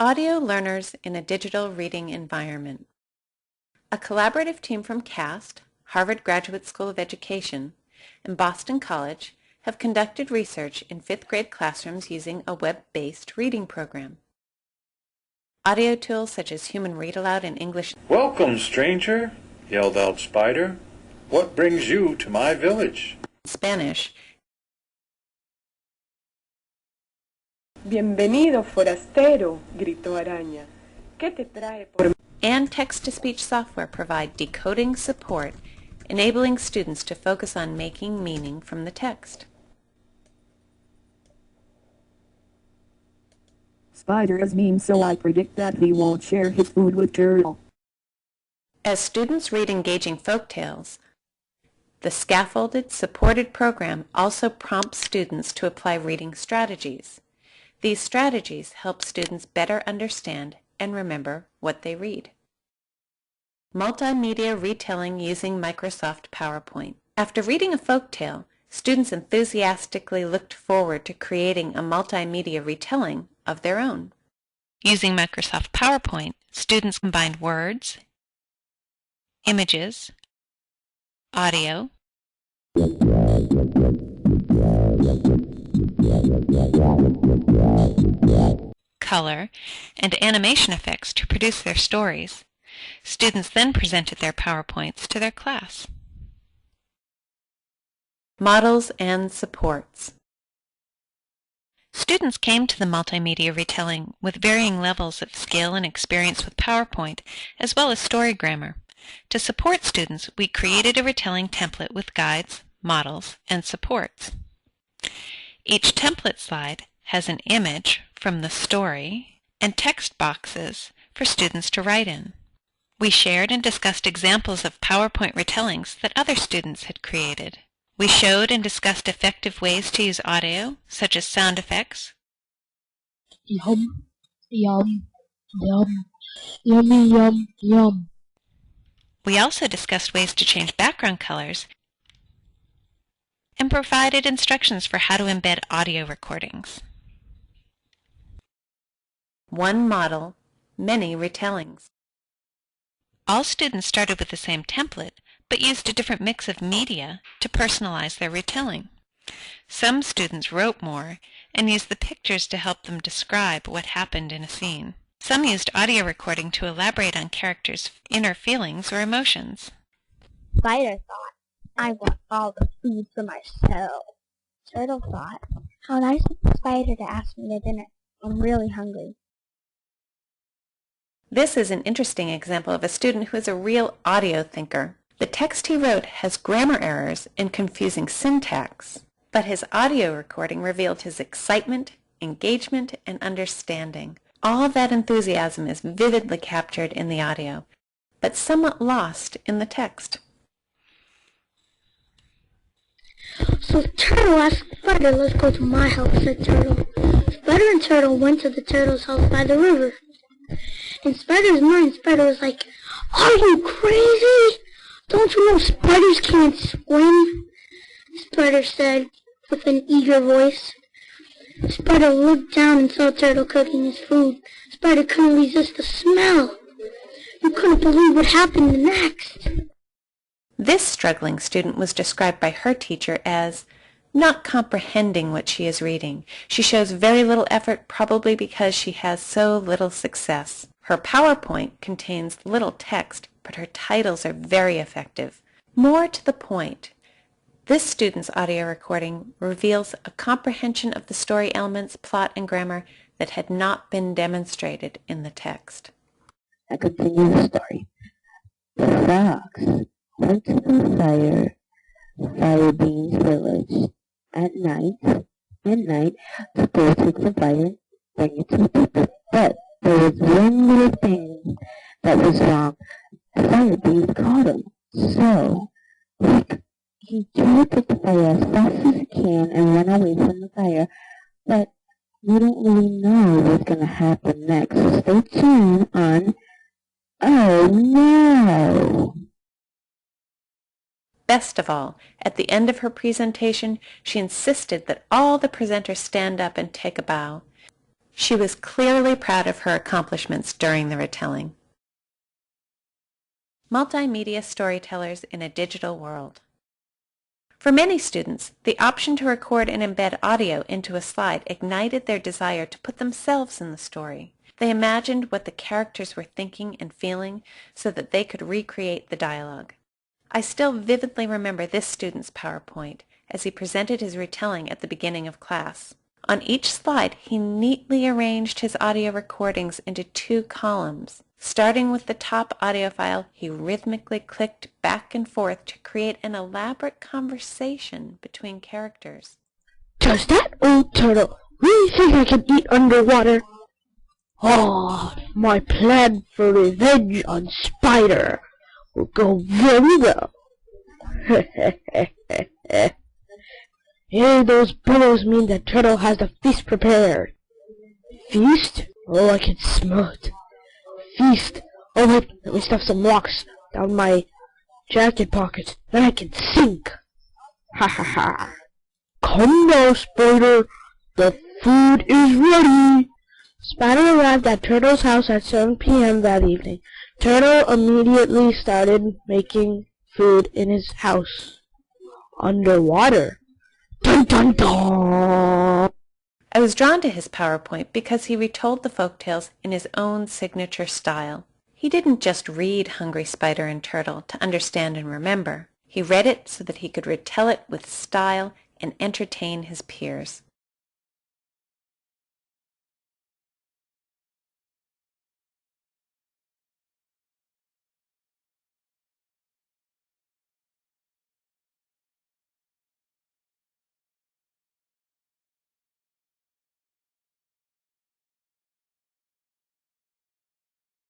Audio learners in a digital reading environment. A collaborative team from CAST, Harvard Graduate School of Education, and Boston College have conducted research in 5th grade classrooms using a web-based reading program. Audio tools such as Human Read Aloud in English. "Welcome, stranger," yelled out Spider. "What brings you to my village?" Spanish. "Bienvenido, forastero," gritó Araña. ¿Qué te trae por...? And text-to-speech software provide decoding support, enabling students to focus on making meaning from the text. Spider is mean, so I predict that he won't share his food with Turtle. As students read engaging folktales, the scaffolded, supported program also prompts students to apply reading strategies. These strategies help students better understand and remember what they read. Multimedia retelling using Microsoft PowerPoint. After reading a folktale, students enthusiastically looked forward to creating a multimedia retelling of their own. Using Microsoft PowerPoint, students combined words, images, audio, color, and animation effects to produce their stories. Students then presented their PowerPoints to their class. Models and supports. Students came to the multimedia retelling with varying levels of skill and experience with PowerPoint, as well as story grammar. To support students, we created a retelling template with guides, models, and supports. Each template slide has an image from the story and text boxes for students to write in. We shared and discussed examples of PowerPoint retellings that other students had created. We showed and discussed effective ways to use audio, such as sound effects, yum, yum, yum, yummy, yum, yum. We also discussed ways to change background colors and provided instructions for how to embed audio recordings. One model, many retellings. All students started with the same template, but used a different mix of media to personalize their retelling. Some students wrote more and used the pictures to help them describe what happened in a scene. Some used audio recording to elaborate on characters' inner feelings or emotions. Spider thought, I want all the food for myself. Turtle thought, how nice of the spider to ask me to dinner. I'm really hungry. This is an interesting example of a student who is a real audio thinker. The text he wrote has grammar errors and confusing syntax, but his audio recording revealed his excitement, engagement, and understanding. All that enthusiasm is vividly captured in the audio, but somewhat lost in the text. So Turtle asked Spider, let's go to my house, said Turtle. Spider and Turtle went to the turtle's house by the river. In Spider's mind, Spider was like, are you crazy? Don't you know spiders can't swim? Spider said with an eager voice. Spider looked down and saw Turtle cooking his food. Spider couldn't resist the smell. You couldn't believe what happened next. This struggling student was described by her teacher as not comprehending what she is reading. She shows very little effort, probably because she has so little success. Her PowerPoint contains little text, but her titles are very effective. More to the point, this student's audio recording reveals a comprehension of the story elements, plot, and grammar that had not been demonstrated in the text. I continue the story. The fox went to the Firebean's village at night, to go take the fire and bring it to the people. But there was one little thing that was wrong. The Firebean caught him. So he tried to put the fire as fast as he can and run away from the fire. But we don't really know what's going to happen next. So stay tuned on Oh No! Best of all, at the end of her presentation, she insisted that all the presenters stand up and take a bow. She was clearly proud of her accomplishments during the retelling. Multimedia storytellers in a digital world. For many students, the option to record and embed audio into a slide ignited their desire to put themselves in the story. They imagined what the characters were thinking and feeling so that they could recreate the dialogue. I still vividly remember this student's PowerPoint as he presented his retelling at the beginning of class. On each slide, he neatly arranged his audio recordings into 2 columns. Starting with the top audio file, he rhythmically clicked back and forth to create an elaborate conversation between characters. Does that old turtle really think I can eat underwater? Oh, my plan for revenge on Spider will go very well. Hey, those billows mean that Turtle has the feast prepared. Feast? Oh, I can smell it. Feast. Oh wait, let me stuff some rocks down my jacket pocket. Then I can sink. Ha ha ha. Come now, Spider. The food is ready. Spider arrived at Turtle's house at 7 p.m. that evening. Turtle immediately started making food in his house. Underwater. Dun dun dun! I was drawn to his PowerPoint because he retold the folktales in his own signature style. He didn't just read Hungry Spider and Turtle to understand and remember. He read it so that he could retell it with style and entertain his peers.